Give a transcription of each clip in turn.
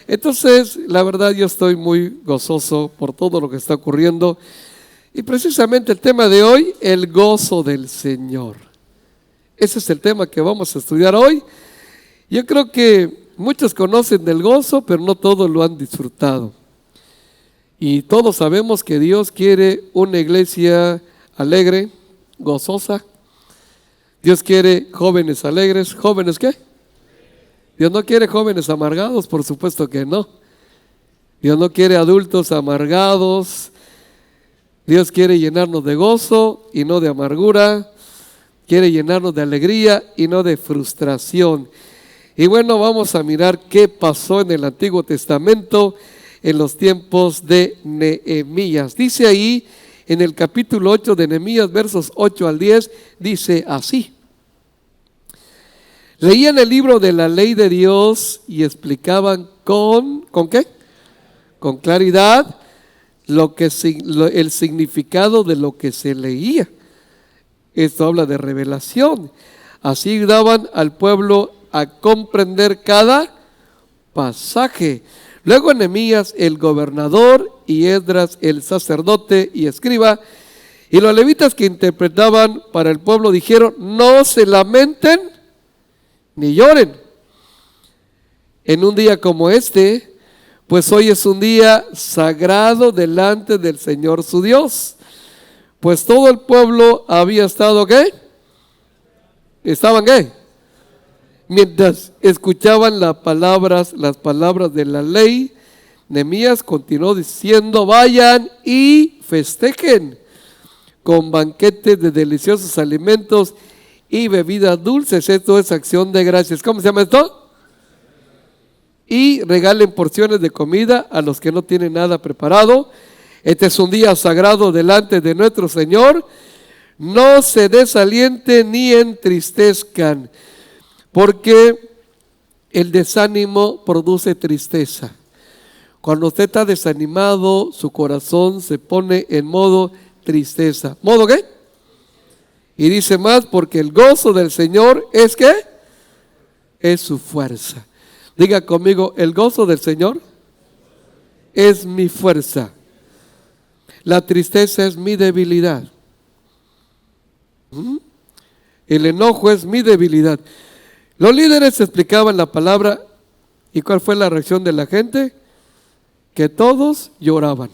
Entonces, la verdad, yo estoy muy gozoso por todo lo que está ocurriendo. Y precisamente el tema de hoy, el gozo del Señor. Ese es el tema que vamos a estudiar hoy. Yo creo que muchos conocen del gozo, pero no todos lo han disfrutado. Y todos sabemos que Dios quiere una iglesia alegre, gozosa. Dios quiere jóvenes alegres. ¿Jóvenes qué? Dios no quiere jóvenes amargados, por supuesto que no. Dios no quiere adultos amargados. Dios quiere llenarnos de gozo y no de amargura. Quiere llenarnos de alegría y no de frustración. Y bueno, vamos a mirar qué pasó en el Antiguo Testamento en los tiempos de Nehemías. Dice ahí en el capítulo 8 de Nehemías, versos 8 al 10, dice así. Leían el libro de la ley de Dios y explicaban ¿con qué? Con claridad el significado de lo que se leía. Esto habla de revelación. Así daban al pueblo a comprender cada pasaje. Luego Nehemías el gobernador y Esdras el sacerdote y escriba y los levitas que interpretaban para el pueblo dijeron: no se lamenten ni lloren en un día como este, pues hoy es un día sagrado delante del Señor su Dios. Pues todo el pueblo había estado ¿qué? ¿Estaban qué? Mientras escuchaban las palabras de la ley, Nehemías continuó diciendo: vayan y festejen con banquetes de deliciosos alimentos y bebidas dulces. Esto es acción de gracias. ¿Cómo se llama esto? Y regalen porciones de comida a los que no tienen nada preparado. Este es un día sagrado delante de nuestro Señor. No se desalienten ni entristezcan, porque el desánimo produce tristeza. Cuando usted está desanimado, su corazón se pone en modo tristeza. ¿Modo qué? Y dice más, porque el gozo del Señor es ¿qué? Es su fuerza. Diga conmigo: el gozo del Señor es mi fuerza. La tristeza es mi debilidad. El enojo es mi debilidad. Los líderes explicaban la palabra. ¿Y cuál fue la reacción de la gente? Que todos lloraban.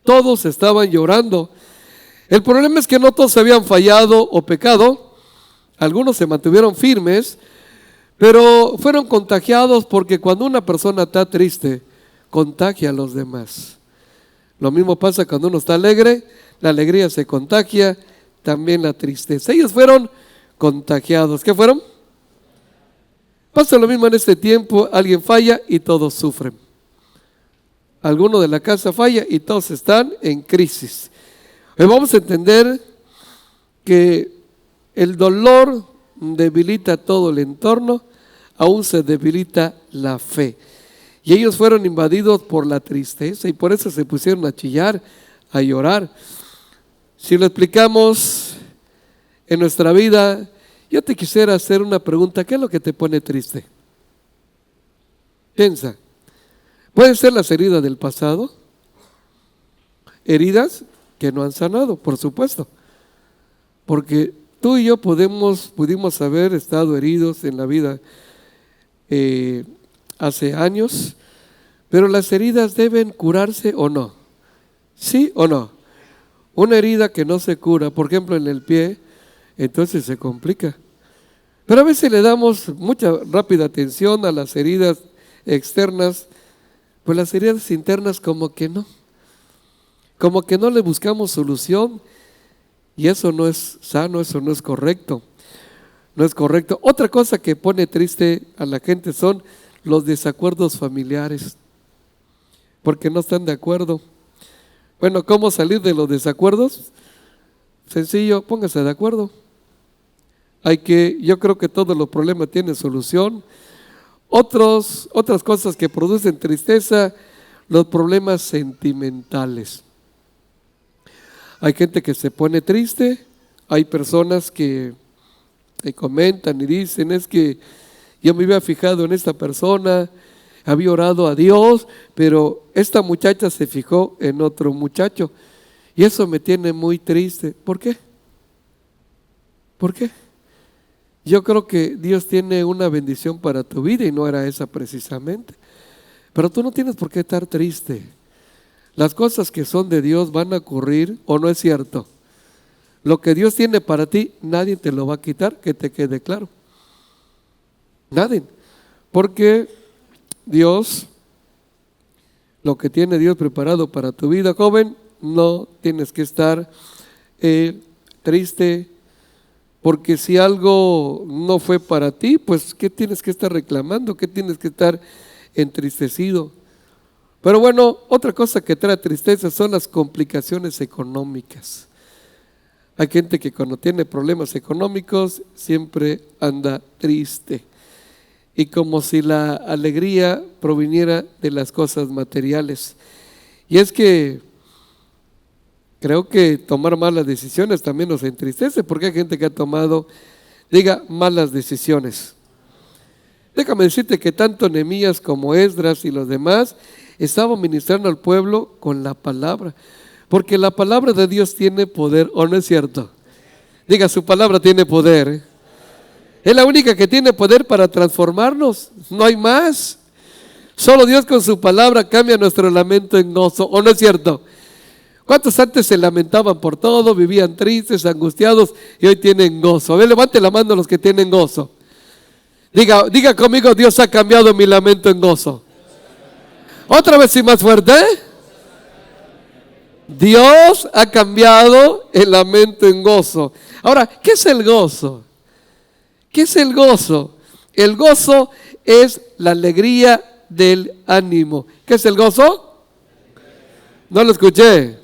Todos estaban llorando. El problema es que no todos habían fallado o pecado. Algunos se mantuvieron firmes, pero fueron contagiados, porque cuando una persona está triste, contagia a los demás. Lo mismo pasa cuando uno está alegre, la alegría se contagia, también la tristeza. Ellos fueron contagiados. ¿Qué fueron? Pasa lo mismo en este tiempo. Alguien falla y todos sufren. Alguno de la casa falla y todos están en crisis. Hoy vamos a entender que el dolor debilita todo el entorno, aún se debilita la fe. Y ellos fueron invadidos por la tristeza y por eso se pusieron a chillar, a llorar. Si lo explicamos en nuestra vida, yo te quisiera hacer una pregunta: ¿qué es lo que te pone triste? Piensa. ¿Pueden ser las heridas del pasado? Heridas que no han sanado, por supuesto. Porque tú y yo pudimos haber estado heridos en la vida hace años, pero las heridas deben curarse o no. ¿Sí o no? Una herida que no se cura, por ejemplo en el pie, entonces se complica. Pero a veces le damos mucha rápida atención a las heridas externas, pues las heridas internas como que no le buscamos solución, y eso no es sano, eso no es correcto. No es correcto. Otra cosa que pone triste a la gente son los desacuerdos familiares, porque no están de acuerdo. Bueno, ¿cómo salir de los desacuerdos? Sencillo, póngase de acuerdo. Yo creo que todos los problemas tienen solución. Otras cosas que producen tristeza, los problemas sentimentales. Hay gente que se pone triste, hay personas que comentan y dicen: es que yo me había fijado en esta persona había orado a Dios, pero esta muchacha se fijó en otro muchacho. Y eso me tiene muy triste. ¿Por qué? ¿Por qué? Yo creo que Dios tiene una bendición para tu vida y no era esa precisamente. Pero tú no tienes por qué estar triste. Las cosas que son de Dios van a ocurrir, ¿o no es cierto? Lo que Dios tiene para ti, nadie te lo va a quitar, que te quede claro. Nadie. Porque Dios, lo que tiene Dios preparado para tu vida, joven, no tienes que estar triste, porque si algo no fue para ti, pues ¿qué tienes que estar reclamando? ¿Qué tienes que estar entristecido? Pero bueno, otra cosa que trae tristeza son las complicaciones económicas. Hay gente que cuando tiene problemas económicos siempre anda triste, y como si la alegría proviniera de las cosas materiales. Y es que creo que tomar malas decisiones también nos entristece, porque hay gente que ha tomado, malas decisiones. Déjame decirte que tanto Nehemías como Esdras y los demás estaban ministrando al pueblo con la palabra, porque la palabra de Dios tiene poder, ¿o no es cierto? Su palabra tiene poder. Es la única que tiene poder para transformarnos, no hay más. Solo Dios con su palabra cambia nuestro lamento en gozo, ¿o no es cierto? ¿Cuántos antes se lamentaban por todo, vivían tristes, angustiados, y hoy tienen gozo? A ver, levante la mano los que tienen gozo. Diga conmigo, Dios ha cambiado mi lamento en gozo. Otra vez y más fuerte. Dios ha cambiado el lamento en gozo. Ahora, ¿qué es el gozo? ¿Qué es el gozo? El gozo es la alegría del ánimo. ¿Qué es el gozo? No lo escuché.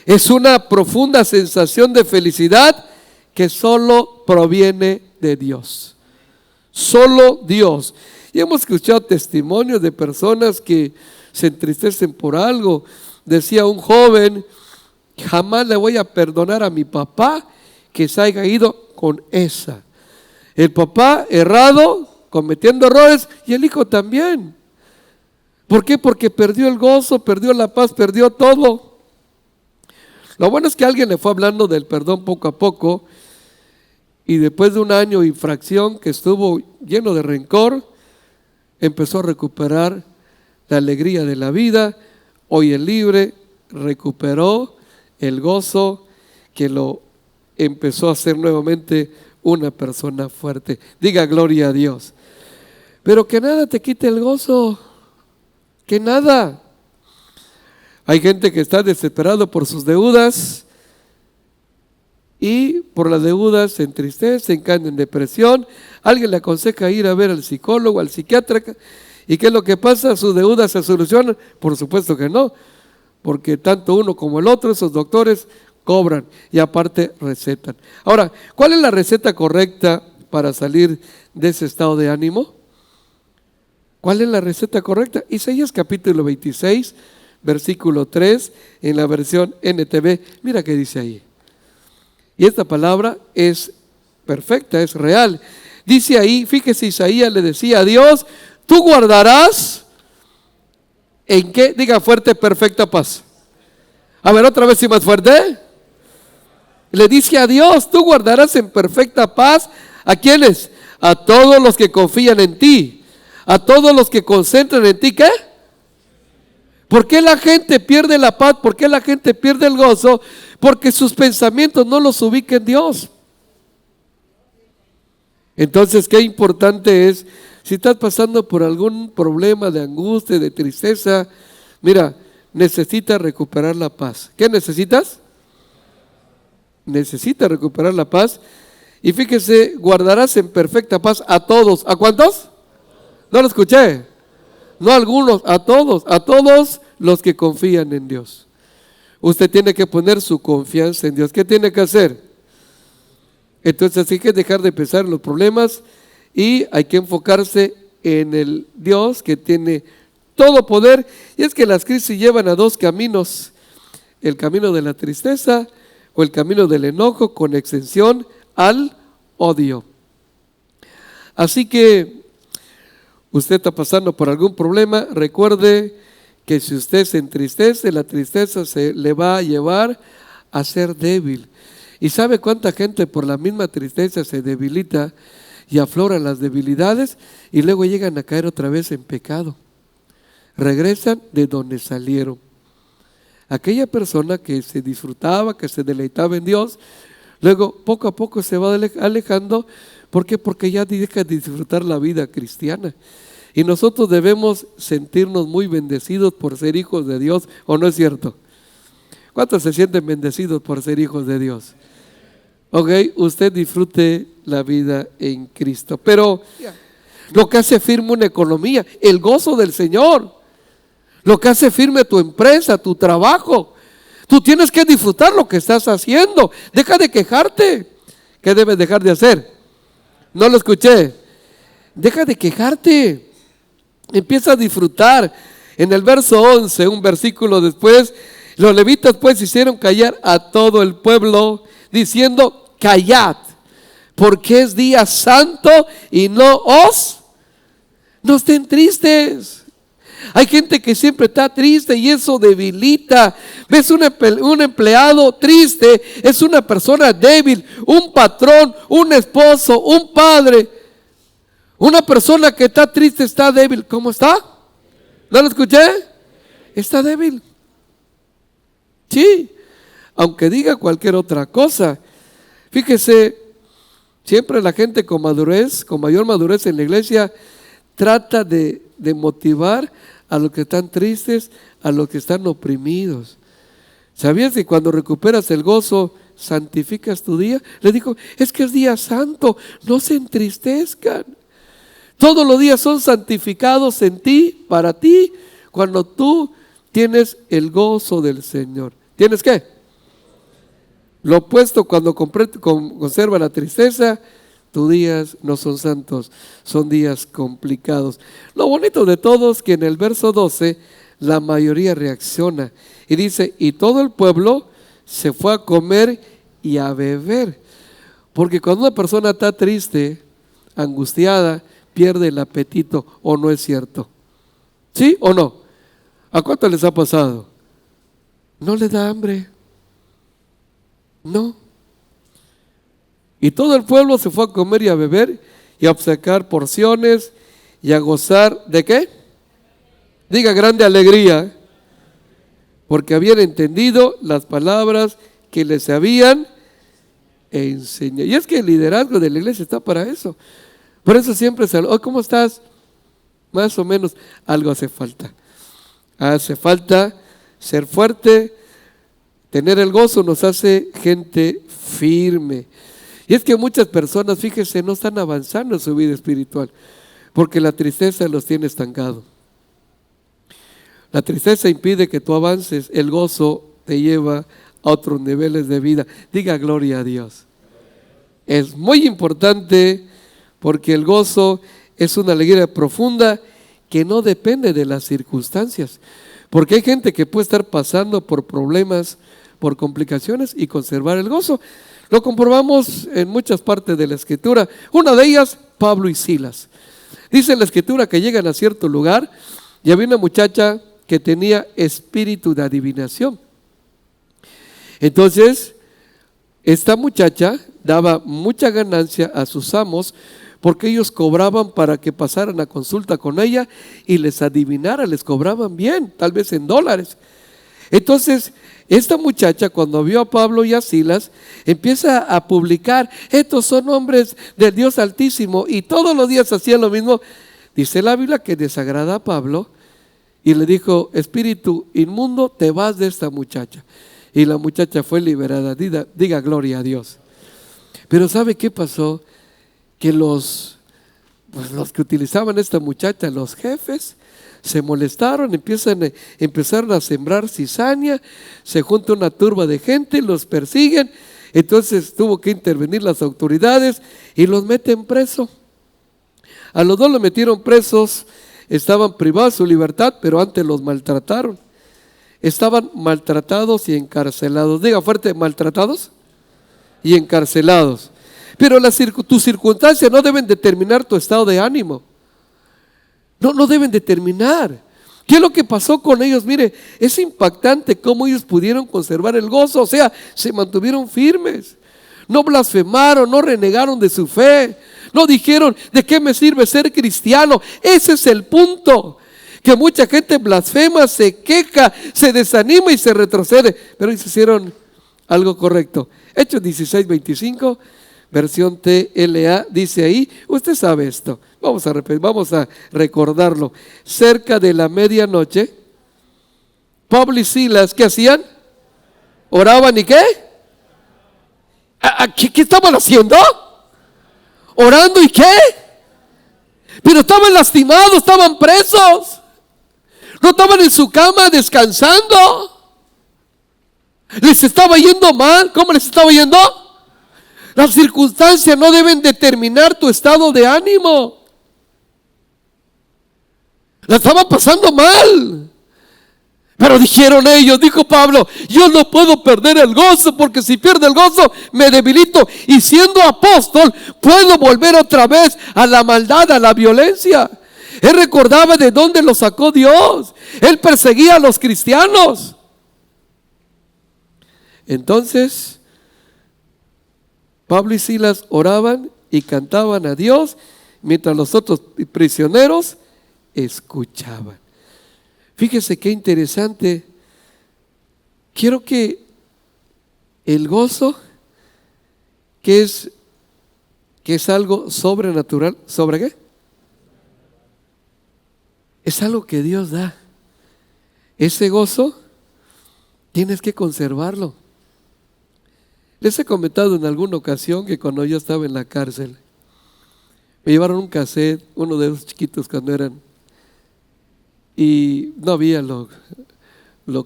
Es una profunda sensación de felicidad que solo proviene de Dios. Solo Dios. Y hemos escuchado testimonios de personas que se entristecen por algo. Decía un joven: jamás le voy a perdonar a mi papá que se haya ido con esa. El papá errado, cometiendo errores, y el hijo también. ¿Por qué? Porque perdió el gozo, perdió la paz, perdió todo. Lo bueno es que alguien le fue hablando del perdón poco a poco, y después de un año y fracción que estuvo lleno de rencor, empezó a recuperar la alegría de la vida. Hoy es libre, recuperó el gozo, que lo empezó a ser nuevamente una persona fuerte. Diga gloria a Dios. Pero que nada te quite el gozo, que nada. Hay gente que está desesperado por sus deudas, y por las deudas se entristecen, caen en depresión. Alguien le aconseja ir a ver al psicólogo, al psiquiatra. ¿Y qué es lo que pasa? ¿Sus deudas se solucionan? Por supuesto que no, porque tanto uno como el otro, esos doctores, cobran y aparte recetan. Ahora, ¿cuál es la receta correcta para salir de ese estado de ánimo? ¿Cuál es la receta correcta? Isaías capítulo 26, versículo 3, en la versión NTV. Mira qué dice ahí. Y esta palabra es perfecta, es real. Dice ahí, fíjese, Isaías le decía a Dios: tú guardarás, ¿en qué? Diga fuerte, perfecta paz. A ver, otra vez y más fuerte. Le dice a Dios: tú guardarás en perfecta paz, ¿a quiénes? A todos los que confían en ti, a todos los que concentran en ti. ¿Qué? ¿Por qué la gente pierde la paz? ¿Por qué la gente pierde el gozo? Porque sus pensamientos no los ubica en Dios. Entonces, qué importante es, si estás pasando por algún problema de angustia, de tristeza, mira, necesitas recuperar la paz. ¿Qué necesitas? Necesitas recuperar la paz. Y fíjese, guardarás en perfecta paz a todos. ¿A cuántos? No lo escuché. No a algunos, a todos los que confían en Dios. Usted tiene que poner su confianza en Dios. ¿Qué tiene que hacer? Entonces hay que dejar de pensar en los problemas y hay que enfocarse en el Dios que tiene todo poder. Y es que las crisis llevan a dos caminos: el camino de la tristeza o el camino del enojo, con extensión al odio. Así que usted está pasando por algún problema, recuerde que si usted se entristece, la tristeza se le va a llevar a ser débil. ¿Y sabe cuánta gente por la misma tristeza se debilita y afloran las debilidades y luego llegan a caer otra vez en pecado? Regresan de donde salieron. Aquella persona que se disfrutaba, que se deleitaba en Dios, luego poco a poco se va alejando. ¿Por qué? Porque ya deja de disfrutar la vida cristiana. Y nosotros debemos sentirnos muy bendecidos por ser hijos de Dios, ¿o no es cierto? ¿Cuántos se sienten bendecidos por ser hijos de Dios? Ok, usted disfrute la vida en Cristo. Pero lo que hace firme una economía, el gozo del Señor. Lo que hace firme tu empresa, tu trabajo. Tú tienes que disfrutar lo que estás haciendo. Deja de quejarte. ¿Qué debes dejar de hacer? No lo escuché. Deja de quejarte. Empieza a disfrutar. En el verso 11, un versículo después, los levitas pues hicieron callar a todo el pueblo, diciendo: callad, porque es día santo y no estén tristes. Hay gente que siempre está triste y eso debilita. Ves un empleado triste, es una persona débil, un patrón, un esposo, un padre. Una persona que está triste está débil. ¿Cómo está? ¿No lo escuché? Está débil. Sí, aunque diga cualquier otra cosa. Fíjese, siempre la gente con madurez, con mayor madurez en la iglesia, trata de motivar a los que están tristes, a los que están oprimidos. ¿Sabías que cuando recuperas el gozo, santificas tu día? Le dijo, es que es día santo, no se entristezcan. Todos los días son santificados en ti, para ti, cuando tú tienes el gozo del Señor. ¿Tienes qué? Lo opuesto, cuando conserva la tristeza, tus días no son santos, son días complicados. Lo bonito de todo es que en el verso 12, la mayoría reacciona y dice, y todo el pueblo se fue a comer y a beber. Porque cuando una persona está triste, angustiada, pierde el apetito, ¿o no es cierto? ¿Sí o no? ¿A cuánto les ha pasado? No le da hambre. No. Y todo el pueblo se fue a comer y a beber y a sacar porciones y a gozar ¿de qué? Diga grande alegría, porque habían entendido las palabras que les habían enseñado. Y es que el liderazgo de la iglesia está para eso. Por eso siempre se habla, ¿cómo estás? Más o menos, algo hace falta. Hace falta ser fuerte, tener el gozo nos hace gente firme. Y es que muchas personas, fíjese, no están avanzando en su vida espiritual, porque la tristeza los tiene estancados. La tristeza impide que tú avances, el gozo te lleva a otros niveles de vida. Diga gloria a Dios. Es muy importante porque el gozo es una alegría profunda que no depende de las circunstancias. Porque hay gente que puede estar pasando por problemas, por complicaciones y conservar el gozo. Lo comprobamos en muchas partes de la Escritura. Una de ellas, Pablo y Silas. Dice la Escritura que llegan a cierto lugar y había una muchacha que tenía espíritu de adivinación. Entonces, esta muchacha daba mucha ganancia a sus amos porque ellos cobraban para que pasaran a consulta con ella y les adivinara, les cobraban bien, tal vez en dólares. Entonces, esta muchacha cuando vio a Pablo y a Silas, empieza a publicar, estos son hombres del Dios Altísimo, y todos los días hacían lo mismo. Dice la Biblia que desagrada a Pablo y le dijo, espíritu inmundo, te vas de esta muchacha. Y la muchacha fue liberada. Diga gloria a Dios. Pero ¿sabe qué pasó? Que los que utilizaban a esta muchacha, los jefes, se molestaron, empezaron a sembrar cizaña, se junta una turba de gente, los persiguen, entonces tuvo que intervenir las autoridades y los meten preso. A los dos los metieron presos, estaban privados de su libertad, pero antes los maltrataron. Estaban maltratados y encarcelados. Diga fuerte, maltratados y encarcelados. Pero tus circunstancias no deben determinar tu estado de ánimo. No deben de terminar. ¿Qué es lo que pasó con ellos? Mire, es impactante cómo ellos pudieron conservar el gozo. O sea, se mantuvieron firmes. No blasfemaron, no renegaron de su fe. No dijeron, ¿de qué me sirve ser cristiano? Ese es el punto. Que mucha gente blasfema, se queja, se desanima y se retrocede. Pero ellos hicieron algo correcto. Hechos 16:25, versión TLA, dice ahí, usted sabe esto. Vamos a recordarlo. Cerca de la medianoche, Pablo y Silas, ¿qué hacían? ¿Oraban y qué? ¿Qué estaban haciendo? ¿Orando y qué? Pero estaban lastimados, estaban presos. No estaban en su cama descansando. Les estaba yendo mal. ¿Cómo les estaba yendo? Las circunstancias no deben determinar tu estado de ánimo. La estaban pasando mal. Pero dijeron ellos, dijo Pablo, yo no puedo perder el gozo, porque si pierdo el gozo me debilito, y siendo apóstol puedo volver otra vez a la maldad, a la violencia. Él recordaba de dónde lo sacó Dios. Él perseguía a los cristianos. Entonces Pablo y Silas oraban y cantaban a Dios, mientras los otros prisioneros escuchaban. Fíjese qué interesante. Quiero que el gozo, que es algo sobrenatural, ¿sobre qué? Es algo que Dios da. Ese gozo tienes que conservarlo. Les he comentado en alguna ocasión que cuando yo estaba en la cárcel, me llevaron un cassette, uno de esos chiquitos cuando eran, y no había lo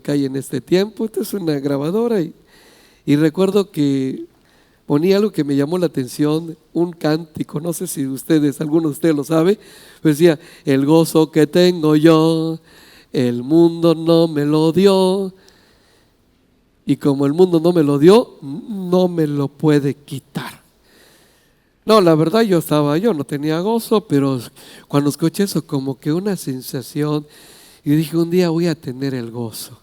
que hay en este tiempo. Esto es una grabadora y recuerdo que ponía algo que me llamó la atención, un cántico, no sé si alguno de ustedes lo sabe, pero decía, el gozo que tengo yo, el mundo no me lo dio, y como el mundo no me lo dio, no me lo puede quitar. No, la verdad yo no tenía gozo, pero cuando escuché eso como que una sensación, y dije un día voy a tener el gozo.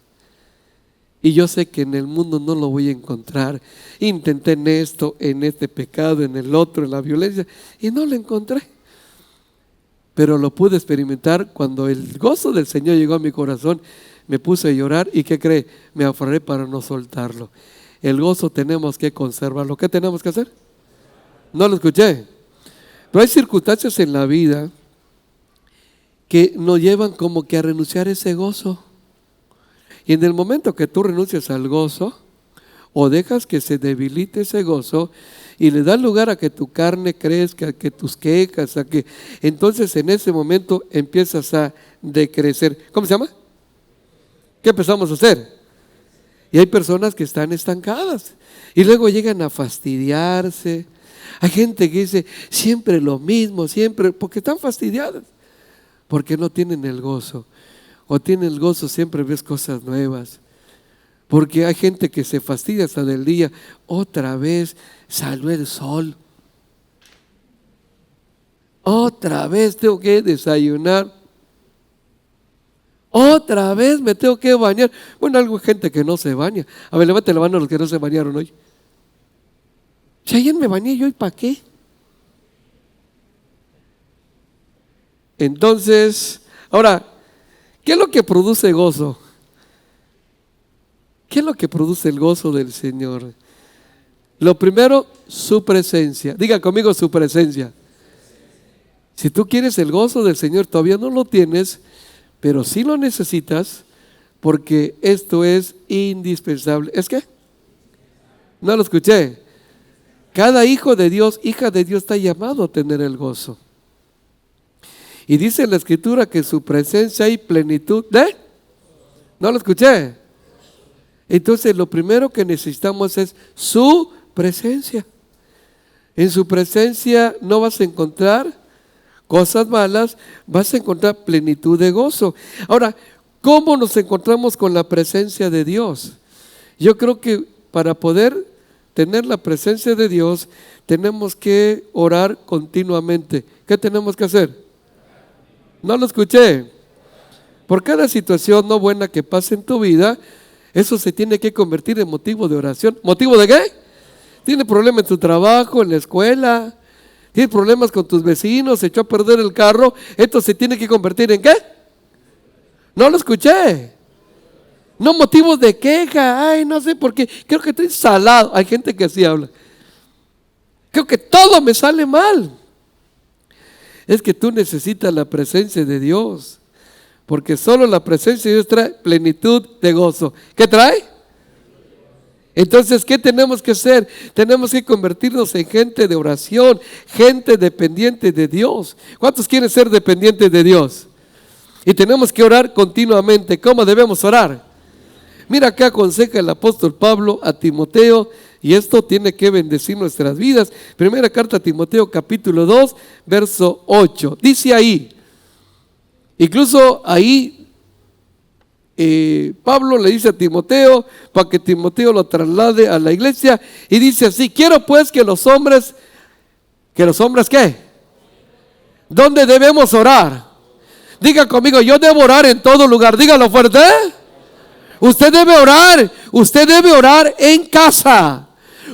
Y yo sé que en el mundo no lo voy a encontrar. Intenté en esto, en este pecado, en el otro, en la violencia, y no lo encontré. Pero lo pude experimentar cuando el gozo del Señor llegó a mi corazón. Me puse a llorar y ¿qué cree? Me aferré para no soltarlo. El gozo tenemos que conservarlo. ¿Qué tenemos que hacer? No lo escuché. Pero hay circunstancias en la vida que nos llevan como que a renunciar a ese gozo. Y en el momento que tú renuncias al gozo, o dejas que se debilite ese gozo y le das lugar a que tu carne crezca, a que tus quejas, entonces en ese momento empiezas a decrecer. ¿Cómo se llama? ¿Qué empezamos a hacer? Y hay personas que están estancadas y luego llegan a fastidiarse. Hay gente que dice siempre lo mismo, siempre, porque están fastidiadas, porque no tienen el gozo. O tienen el gozo, siempre ves cosas nuevas. Porque hay gente que se fastidia hasta del día. Otra vez salió el sol. Otra vez tengo que desayunar. Otra vez me tengo que bañar. Bueno, hay gente que no se baña. A ver, levante la mano a los que no se bañaron hoy. Si ayer me bañé, ¿yo y para qué? Entonces, ahora, ¿qué es lo que produce gozo? ¿Qué es lo que produce el gozo del Señor? Lo primero, su presencia. Diga conmigo, su presencia. Si tú quieres el gozo del Señor, todavía no lo tienes, pero sí lo necesitas, porque esto es indispensable. ¿Es qué? No lo escuché. Cada hijo de Dios, hija de Dios, está llamado a tener el gozo. Y dice en la Escritura que en su presencia hay plenitud de... No lo escuché. Entonces lo primero que necesitamos es su presencia. En su presencia no vas a encontrar cosas malas, vas a encontrar plenitud de gozo. Ahora, ¿cómo nos encontramos con la presencia de Dios? Yo creo que para poder tener la presencia de Dios tenemos que orar continuamente. ¿Qué tenemos que hacer? No lo escuché. Por cada situación no buena que pase en tu vida, eso se tiene que convertir en motivo de oración. ¿Motivo de qué? Tiene problemas en tu trabajo, en la escuela, tiene problemas con tus vecinos, se echó a perder el carro. Esto se tiene que convertir en ¿qué? No lo escuché. No motivos de queja. Ay, no sé por qué. Creo que estoy salado. Hay gente que así habla. Creo que todo me sale mal. Es que tú necesitas la presencia de Dios. Porque solo la presencia de Dios trae plenitud de gozo. ¿Qué trae? Entonces, ¿qué tenemos que hacer? Tenemos que convertirnos en gente de oración, gente dependiente de Dios. ¿Cuántos quieren ser dependientes de Dios? Y tenemos que orar continuamente. ¿Cómo debemos orar? Mira, acá aconseja el apóstol Pablo a Timoteo, y esto tiene que bendecir nuestras vidas. Primera carta a Timoteo, capítulo 2, verso 8. Dice ahí, incluso ahí Pablo le dice a Timoteo para que Timoteo lo traslade a la iglesia, y dice así: quiero pues que los hombres ¿qué? ¿Dónde debemos orar? Diga conmigo, yo debo orar en todo lugar. Dígalo fuerte. Usted debe orar en casa.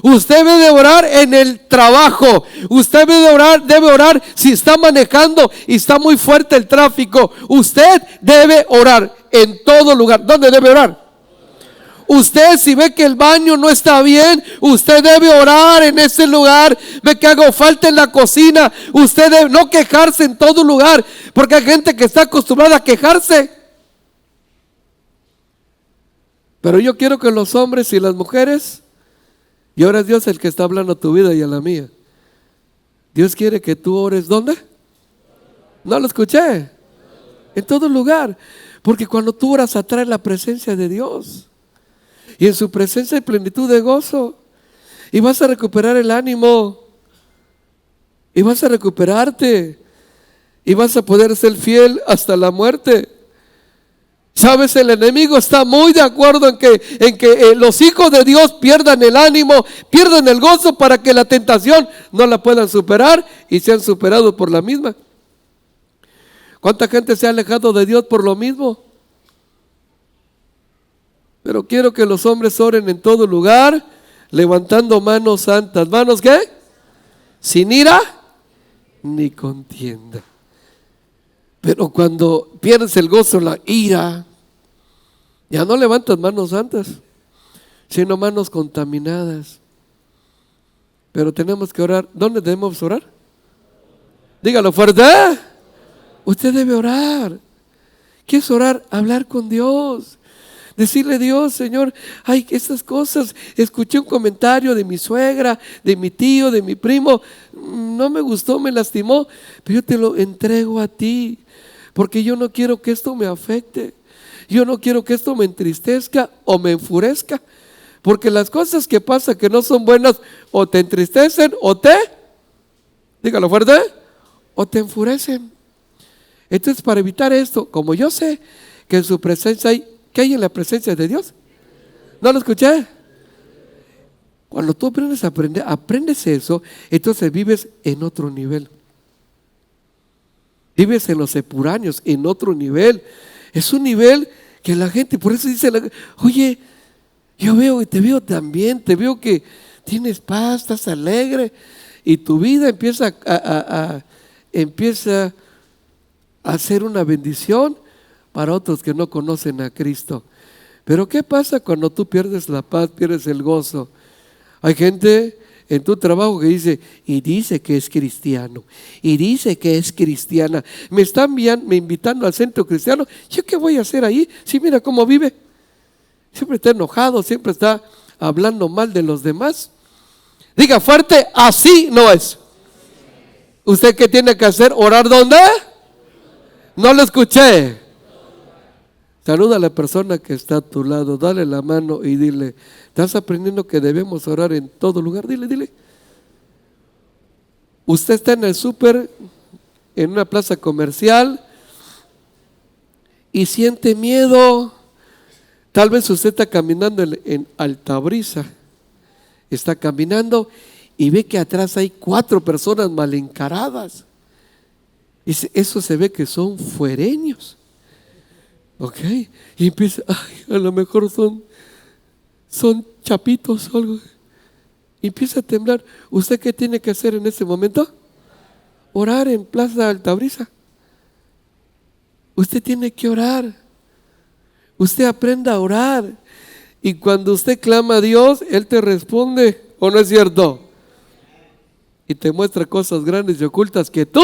Usted debe orar en el trabajo. Usted debe orar si está manejando y está muy fuerte el tráfico. Usted debe orar en todo lugar. ¿Dónde debe orar? Usted, si ve que el baño no está bien, usted debe orar en ese lugar. Ve que hago falta en la cocina, usted debe no quejarse en todo lugar, porque hay gente que está acostumbrada a quejarse. Pero yo quiero que los hombres y las mujeres, y ahora es Dios el que está hablando a tu vida y a la mía, Dios quiere que tú ores. ¿Dónde? No lo escuché. En todo lugar. Porque cuando tú oras atrae la presencia de Dios, y en su presencia hay plenitud de gozo, y vas a recuperar el ánimo, y vas a recuperarte, y vas a poder ser fiel hasta la muerte. Sabes, el enemigo está muy de acuerdo en que los hijos de Dios pierdan el ánimo, pierdan el gozo, para que la tentación no la puedan superar y sean superados por la misma. ¿Cuánta gente se ha alejado de Dios por lo mismo? Pero quiero que los hombres oren en todo lugar, levantando manos santas. ¿Manos qué? Sin ira ni contienda. Pero cuando pierdes el gozo, la ira, ya no levantas manos santas, sino manos contaminadas. Pero tenemos que orar. ¿Dónde debemos orar? Dígalo fuerte. Usted debe orar. ¿Qué es orar? Hablar con Dios. Decirle: Dios, Señor, ay, estas cosas, escuché un comentario de mi suegra, de mi tío, de mi primo, no me gustó, me lastimó, pero yo te lo entrego a ti, porque yo no quiero que esto me afecte, yo no quiero que esto me entristezca o me enfurezca, porque las cosas que pasan que no son buenas, o te entristecen dígalo fuerte, o te enfurecen. Entonces, para evitar esto, como yo sé que en su presencia hay, ¿qué hay en la presencia de Dios? ¿No lo escuché? Cuando tú aprendes eso, entonces vives en otro nivel. Vives en los epuráneos, en otro nivel. Es un nivel que la gente, por eso dice, oye, yo veo y te veo también, te veo que tienes paz, estás alegre, y tu vida empieza a ser una bendición para otros que no conocen a Cristo. Pero ¿qué pasa cuando tú pierdes la paz, pierdes el gozo? Hay gente en tu trabajo que dice que es cristiano, y dice que es cristiana. Me están invitando al centro cristiano. ¿Yo qué voy a hacer ahí? Si mira cómo vive. Siempre está enojado, siempre está hablando mal de los demás. Diga fuerte: así no es. ¿Usted qué tiene que hacer? ¿Orar dónde? No lo escuché. Saluda a la persona que está a tu lado, dale la mano y dile: ¿estás aprendiendo que debemos orar en todo lugar? Dile. Usted está en el súper, en una plaza comercial, y siente miedo. Tal vez usted está caminando en Altabrisa, está caminando y ve que atrás hay 4 personas mal encaradas. Eso se ve que son fuereños. ¿Ok? Y empieza, ay, a lo mejor son chapitos o algo. Y empieza a temblar. ¿Usted qué tiene que hacer en ese momento? Orar en Plaza Altabrisa. Usted tiene que orar. Usted aprenda a orar. Y cuando usted clama a Dios, Él te responde. ¿O no es cierto? Y te muestra cosas grandes y ocultas que tú,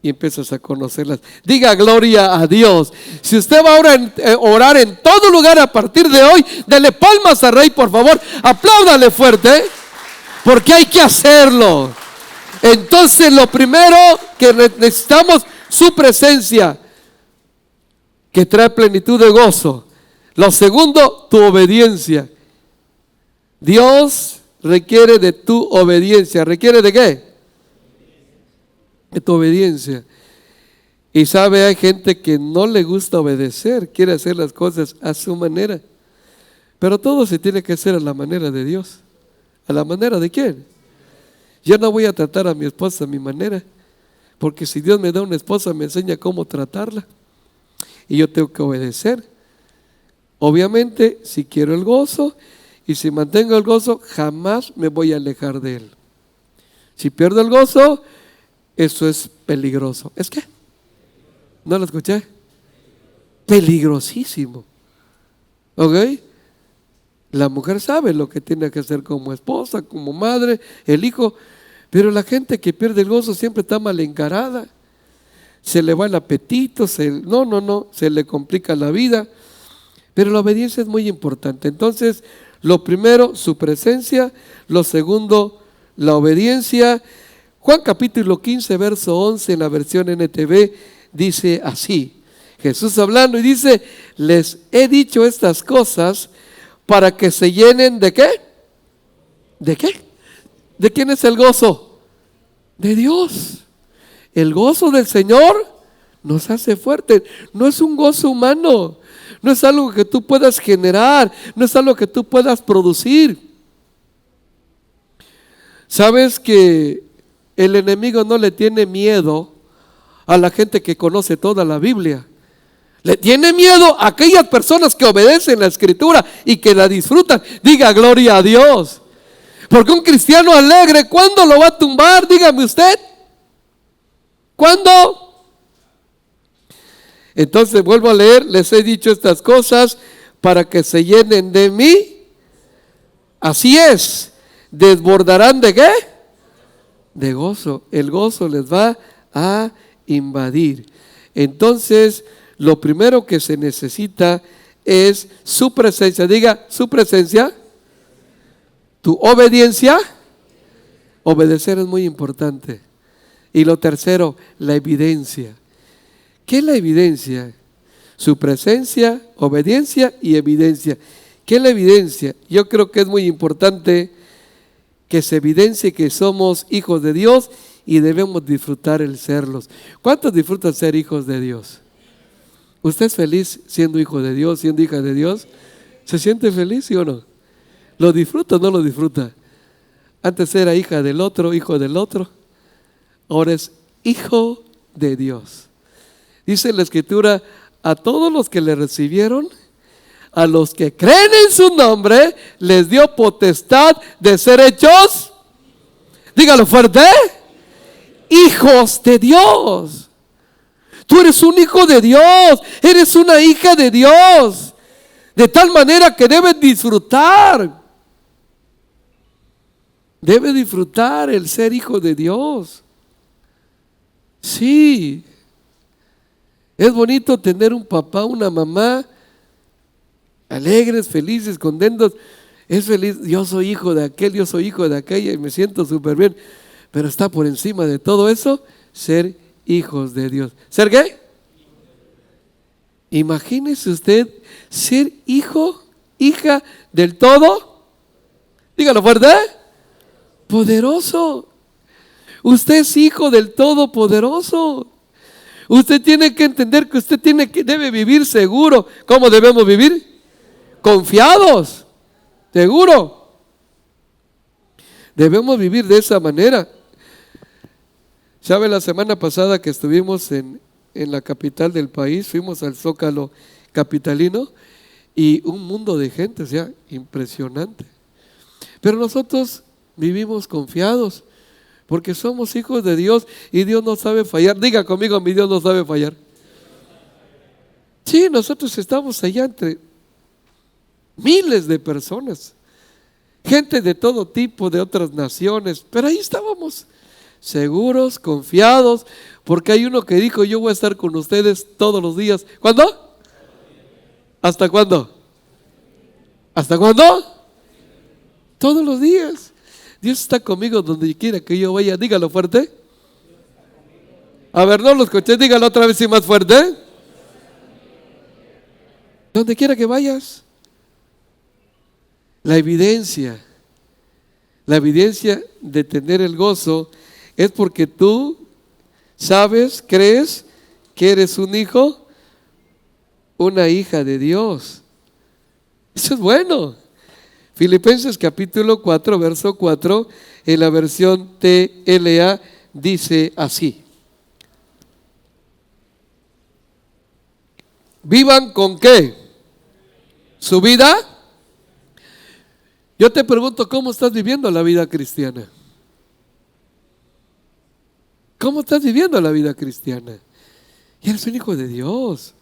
y empiezas a conocerlas. Diga gloria a Dios. Si usted va a orar en todo lugar a partir de hoy, dele palmas al Rey, por favor. Apláudale fuerte, porque hay que hacerlo. Entonces, lo primero que necesitamos, su presencia, que trae plenitud de gozo. Lo segundo, tu obediencia. Dios requiere de tu obediencia. ¿Requiere de qué? De tu obediencia. Y sabe, hay gente que no le gusta obedecer, quiere hacer las cosas a su manera. Pero todo se tiene que hacer a la manera de Dios. ¿A la manera de quién? Yo no voy a tratar a mi esposa a mi manera, porque si Dios me da una esposa, me enseña cómo tratarla. Y yo tengo que obedecer. Obviamente, si quiero el gozo, y si mantengo el gozo, jamás me voy a alejar de Él. Si pierdo el gozo, eso es peligroso. ¿Es qué? ¿No lo escuché? Peligrosísimo. ¿Ok? La mujer sabe lo que tiene que hacer como esposa, como madre, el hijo. Pero la gente que pierde el gozo siempre está mal encarada. Se le va el apetito, se le complica la vida. Pero la obediencia es muy importante. Entonces, lo primero, su presencia. Lo segundo, la obediencia. Juan capítulo 15, verso 11, en la versión NTV, dice así. Jesús hablando y dice, les he dicho estas cosas para que se llenen ¿de qué? ¿De qué? ¿De quién es el gozo? De Dios. El gozo del Señor nos hace fuerte. No es un gozo humano. No es algo que tú puedas generar. No es algo que tú puedas producir. ¿Sabes que el enemigo no le tiene miedo a la gente que conoce toda la Biblia? Le tiene miedo a aquellas personas que obedecen la Escritura y que la disfrutan. Diga gloria a Dios. Porque un cristiano alegre, ¿cuándo lo va a tumbar? Dígame usted. ¿Cuándo? Entonces vuelvo a leer, les he dicho estas cosas para que se llenen de mí. Así es, desbordarán ¿de qué? De gozo. El gozo les va a invadir. Entonces, lo primero que se necesita es su presencia. Diga, su presencia. Tu obediencia. Obedecer es muy importante. Y lo tercero, la evidencia. ¿Qué es la evidencia? Su presencia, obediencia y evidencia. ¿Qué es la evidencia? Yo creo que es muy importante que se evidencie que somos hijos de Dios y debemos disfrutar el serlos. ¿Cuántos disfrutan ser hijos de Dios? ¿Usted es feliz siendo hijo de Dios, siendo hija de Dios? ¿Se siente feliz, sí o no? ¿Lo disfruta o no lo disfruta? Antes era hija del otro, hijo del otro. Ahora es hijo de Dios. Dice la Escritura, a todos los que le recibieron, a los que creen en su nombre, les dio potestad de ser hechos, dígalo fuerte, hijos de Dios. Tú eres un hijo de Dios, eres una hija de Dios, de tal manera que debes disfrutar el ser hijo de Dios. Sí, es bonito tener un papá, una mamá alegres, felices, contentos. Es feliz, yo soy hijo de aquel, yo soy hijo de aquella y me siento súper bien. Pero está por encima de todo eso, ser hijos de Dios. ¿Ser qué? Imagínese usted ser hijo, hija del todo. Dígalo fuerte. Poderoso. Usted es hijo del Todopoderoso. Usted tiene que entender que usted debe vivir seguro. ¿Cómo debemos vivir? Confiados. Seguro. Debemos vivir de esa manera. ¿Sabe? La semana pasada que estuvimos en la capital del país, fuimos al Zócalo capitalino y un mundo de gente, o sea, impresionante. Pero nosotros vivimos confiados porque somos hijos de Dios y Dios no sabe fallar. Diga conmigo, mi Dios no sabe fallar. Sí, nosotros estamos allá entre miles de personas, gente de todo tipo, de otras naciones, pero ahí estábamos, seguros, confiados, porque hay uno que dijo: yo voy a estar con ustedes todos los días. ¿Cuándo? ¿Hasta cuándo? ¿Hasta cuándo? Todos los días. Dios está conmigo donde quiera que yo vaya. Dígalo fuerte. A ver, no lo escuché, dígalo otra vez y más fuerte. Donde quiera que vayas. La evidencia de tener el gozo es porque tú sabes, crees que eres un hijo, una hija de Dios. Eso es bueno. Filipenses capítulo 4, verso 4, en la versión TLA dice así: ¿vivan con qué? ¿Su vida? Yo te pregunto, ¿cómo estás viviendo la vida cristiana? ¿Cómo estás viviendo la vida cristiana? Y eres un hijo de Dios.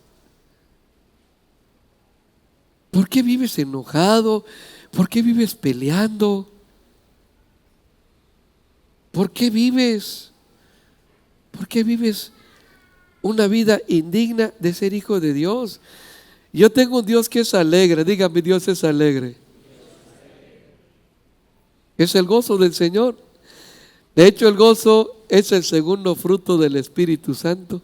¿Por qué vives enojado? ¿Por qué vives peleando? ¿Por qué vives una vida indigna de ser hijo de Dios? Yo tengo un Dios que es alegre. Dígame, Dios es alegre. Es el gozo del Señor. De hecho, el gozo es el segundo fruto del Espíritu Santo.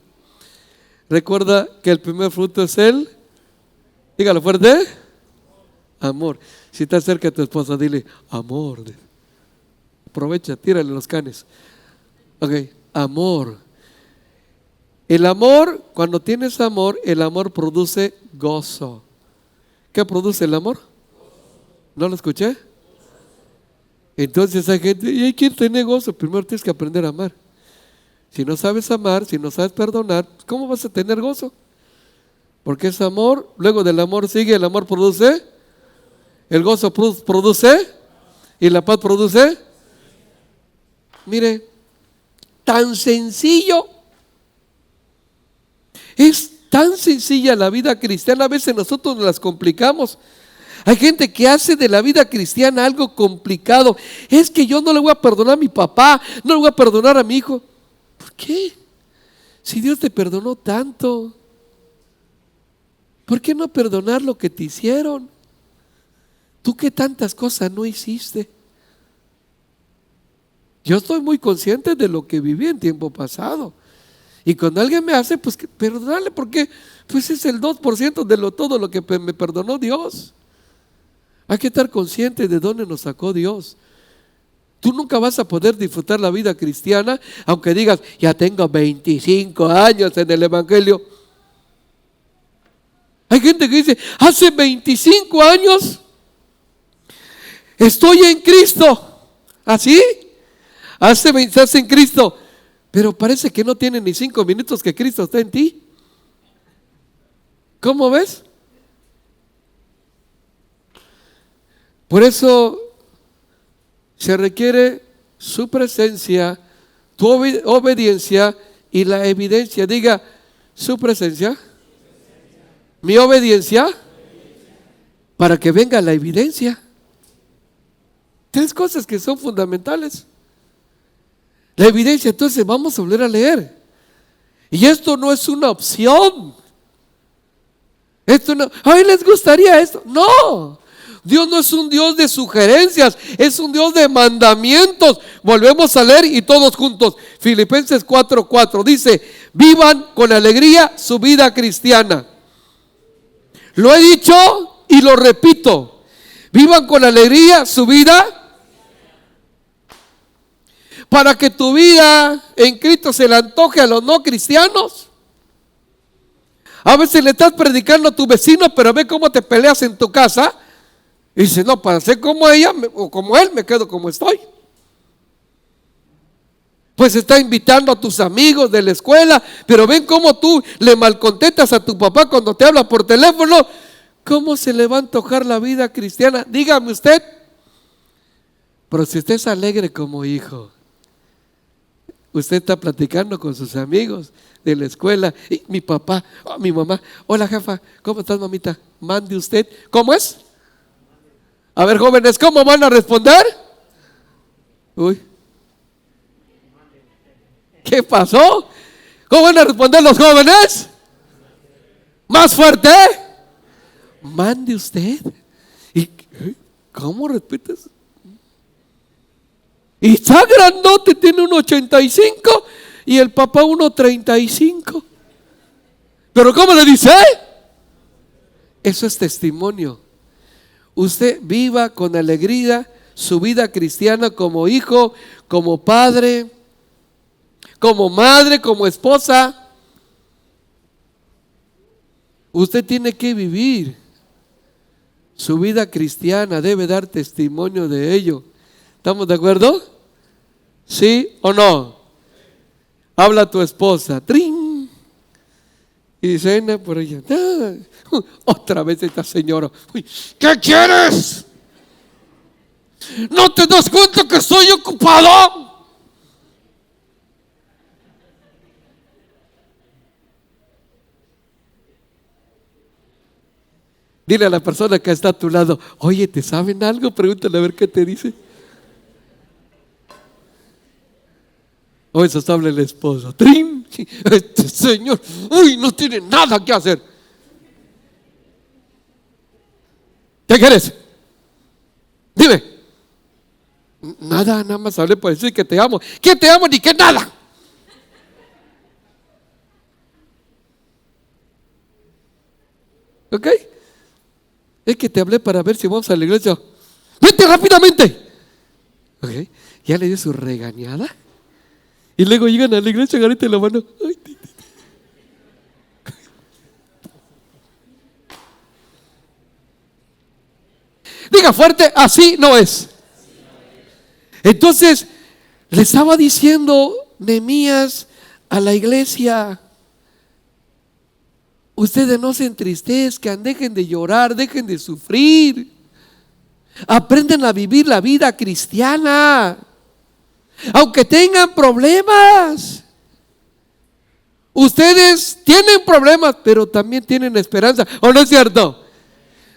Recuerda que el primer fruto es el, dígalo fuerte, amor. Si estás cerca de tu esposa, dile: amor. Aprovecha, tírale los canes. Ok, amor. El amor, cuando tienes amor, el amor produce gozo. ¿Qué produce el amor? ¿No lo escuché? Entonces hay gente, y hay que tener gozo. Primero tienes que aprender a amar. Si no sabes amar, si no sabes perdonar, ¿cómo vas a tener gozo? Porque es amor. Luego del amor sigue, el amor produce, el gozo produce, y la paz produce. Mire, tan sencillo. Es tan sencilla la vida cristiana. A veces nosotros nos las complicamos. Hay gente que hace de la vida cristiana algo complicado. Es que yo no le voy a perdonar a mi papá, no le voy a perdonar a mi hijo. ¿Por qué? Si Dios te perdonó tanto, ¿por qué no perdonar lo que te hicieron? Tú que tantas cosas no hiciste. Yo estoy muy consciente de lo que viví en tiempo pasado. Y cuando alguien me hace, pues perdonarle, porque pues es el 2% de todo lo que me perdonó Dios. Hay que estar consciente de dónde nos sacó Dios. Tú nunca vas a poder disfrutar la vida cristiana aunque digas: ya tengo 25 años en el Evangelio. Hay gente que dice: hace 25 años estoy en Cristo. ¿Así? Estás en Cristo, pero parece que no tiene ni 5 minutos que Cristo está en ti. ¿Cómo ves? Por eso se requiere su presencia, tu obediencia y la evidencia. Diga: su presencia, mi obediencia, para que venga la evidencia. 3 cosas que son fundamentales. La evidencia. Entonces vamos a volver a leer. Y esto no es una opción. Esto no, ¿a les gustaría esto? No. Dios no es un Dios de sugerencias, es un Dios de mandamientos. Volvemos a leer y todos juntos. Filipenses 4:4 dice: vivan con alegría su vida cristiana. Lo he dicho y lo repito: vivan con alegría su vida, para que tu vida en Cristo se le antoje a los no cristianos. A veces le estás predicando a tu vecino, pero ve cómo te peleas en tu casa. Y dice: no, para ser como ella o como él, me quedo como estoy. Pues está invitando a tus amigos de la escuela, pero ven cómo tú le malcontestas a tu papá cuando te habla por teléfono. ¿Cómo se le va a antojar la vida cristiana? Dígame usted. Pero si usted es alegre como hijo, usted está platicando con sus amigos de la escuela, y mi papá, mi mamá, hola jefa, ¿cómo estás mamita? Mande usted, ¿cómo es? A ver jóvenes, ¿cómo van a responder? Uy, ¿qué pasó? ¿Cómo van a responder los jóvenes? ¿Más fuerte? Mande usted. ¿Y cómo respetas? Y está grandote, tiene 1,85 y el papá 1,35. ¿Pero cómo le dice? Eso es testimonio. Usted viva con alegría su vida cristiana como hijo, como padre, como madre, como esposa. Usted tiene que vivir su vida cristiana, debe dar testimonio de ello. ¿Estamos de acuerdo? ¿Sí o no? Habla a tu esposa, ¡trin! Y dice, Ana, por ella, otra vez esta señora, ¿qué quieres? ¿No te das cuenta que estoy ocupado? Dile a la persona que está a tu lado, oye, ¿te saben algo? Pregúntale a ver qué te dice. O eso habla el esposo. ¡Trim! Este señor, uy, no tiene nada que hacer. ¿Qué quieres? Dime. Nada, nada más hablé para decir que te amo. ¿Qué te amo ni qué nada? ¿Ok? Es que te hablé para ver si vamos a la iglesia. ¡Vete rápidamente! ¿Ok? Ya le dio su regañada. Y luego llegan a la iglesia, agarrate la mano. Ay, diga fuerte, así no es. Entonces, le estaba diciendo Nehemías a la iglesia: ustedes no se entristezcan, dejen de llorar, dejen de sufrir. Aprendan a vivir la vida cristiana. Aunque tengan problemas, ustedes tienen problemas, pero también tienen esperanza. ¿O no es cierto?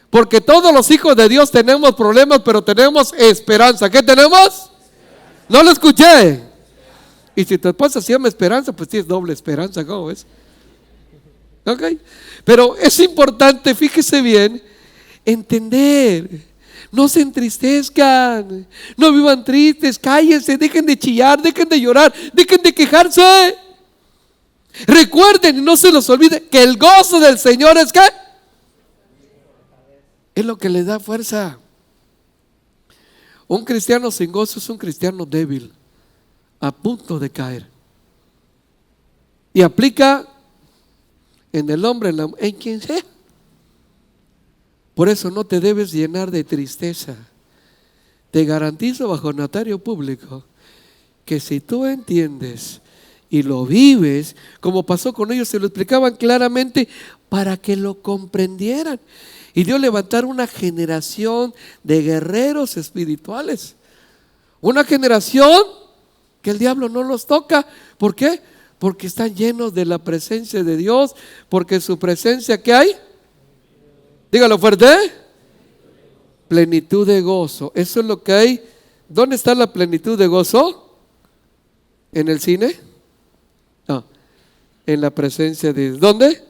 Porque todos los hijos de Dios tenemos problemas, pero tenemos esperanza. ¿Qué tenemos? No lo escuché. Y si tu esposa se llama Esperanza, pues tienes doble esperanza. ¿Cómo ves? Ok. Pero es importante, fíjese bien, entender. No se entristezcan, no vivan tristes, cállense, dejen de chillar, dejen de llorar, dejen de quejarse. Recuerden y no se los olvide que el gozo del Señor es ¿qué? Es lo que le da fuerza. Un cristiano sin gozo es un cristiano débil, a punto de caer. Y aplica en el hombre, en quien sea. Por eso no te debes llenar de tristeza. Te garantizo bajo notario público que si tú entiendes y lo vives, como pasó con ellos, se lo explicaban claramente para que lo comprendieran. Y Dios levantar una generación de guerreros espirituales. Una generación que el diablo no los toca. ¿Por qué? Porque están llenos de la presencia de Dios. Porque en su presencia, ¿qué hay? Dígalo fuerte. Plenitud de gozo. Eso es lo que hay. ¿Dónde está la plenitud de gozo? ¿En el cine? No. En la presencia de Dios. ¿Dónde?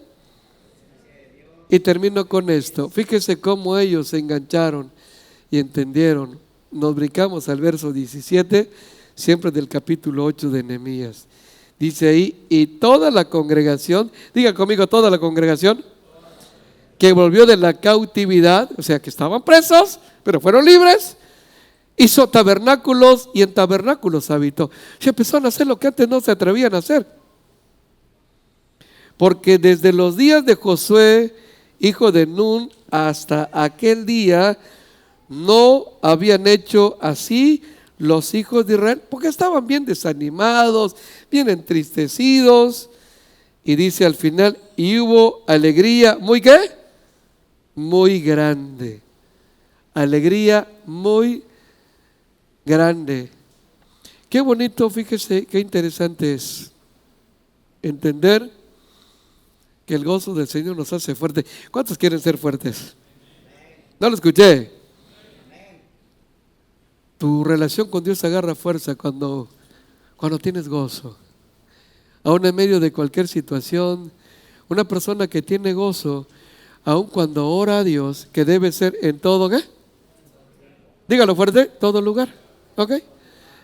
Y termino con esto. Fíjese cómo ellos se engancharon y entendieron. Nos brincamos al verso 17, siempre del capítulo 8 de Nehemías. Dice ahí, y toda la congregación, diga conmigo, toda la congregación que volvió de la cautividad, o sea que estaban presos, pero fueron libres, hizo tabernáculos y en tabernáculos habitó. Se empezaron a hacer lo que antes no se atrevían a hacer. Porque desde los días de Josué, hijo de Nun, hasta aquel día, no habían hecho así los hijos de Israel, porque estaban bien desanimados, bien entristecidos. Y dice al final, y hubo alegría, ¿muy qué? Muy grande. Alegría muy grande. Qué bonito, fíjese, qué interesante es entender que el gozo del Señor nos hace fuertes. ¿Cuántos quieren ser fuertes? No lo escuché. Tu relación con Dios agarra fuerza cuando tienes gozo. Aún en medio de cualquier situación, una persona que tiene gozo, aun cuando ora a Dios, que debe ser en todo, ¿qué? Dígalo fuerte, todo lugar, ¿ok?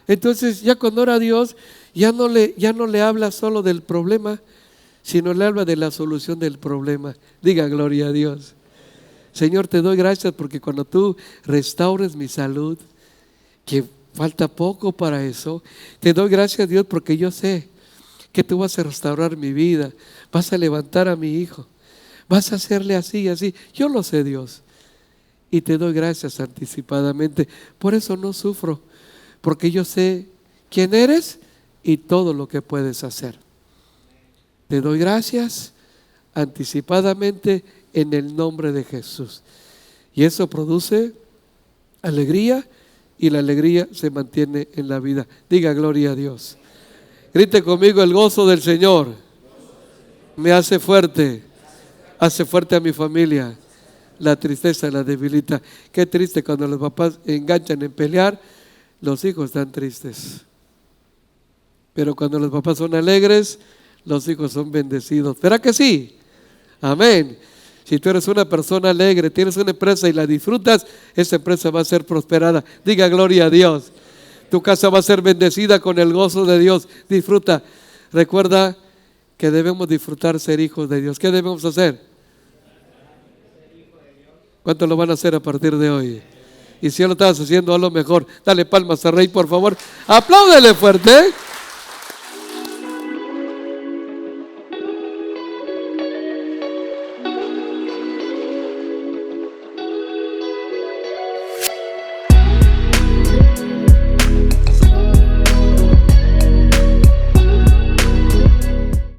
Entonces ya cuando ora a Dios, ya no le habla solo del problema, sino le habla de la solución del problema. Diga gloria a Dios. Señor, te doy gracias porque cuando tú restaures mi salud, que falta poco para eso, te doy gracias, Dios, porque yo sé que tú vas a restaurar mi vida, vas a levantar a mi hijo, vas a hacerle así y así. Yo lo sé, Dios, y te doy gracias anticipadamente. Por eso no sufro, porque yo sé quién eres y todo lo que puedes hacer. Te doy gracias anticipadamente en el nombre de Jesús. Y eso produce alegría, y la alegría se mantiene en la vida. Diga gloria a Dios. Grite conmigo, el gozo del Señor me hace fuerte a mi familia. La tristeza la debilita. Qué triste cuando los papás enganchan en pelear, los hijos están tristes. Pero cuando los papás son alegres, los hijos son bendecidos. ¿Verdad que sí? Amén. Si tú eres una persona alegre, tienes una empresa y la disfrutas, esa empresa va a ser prosperada. Diga gloria a Dios. Tu casa va a ser bendecida con el gozo de Dios. Disfruta. Recuerda que debemos disfrutar ser hijos de Dios. ¿Qué debemos hacer? ¿Cuántos lo van a hacer a partir de hoy? Y si ya lo estás haciendo, a lo mejor. Dale palmas al Rey, por favor. Apláudele fuerte.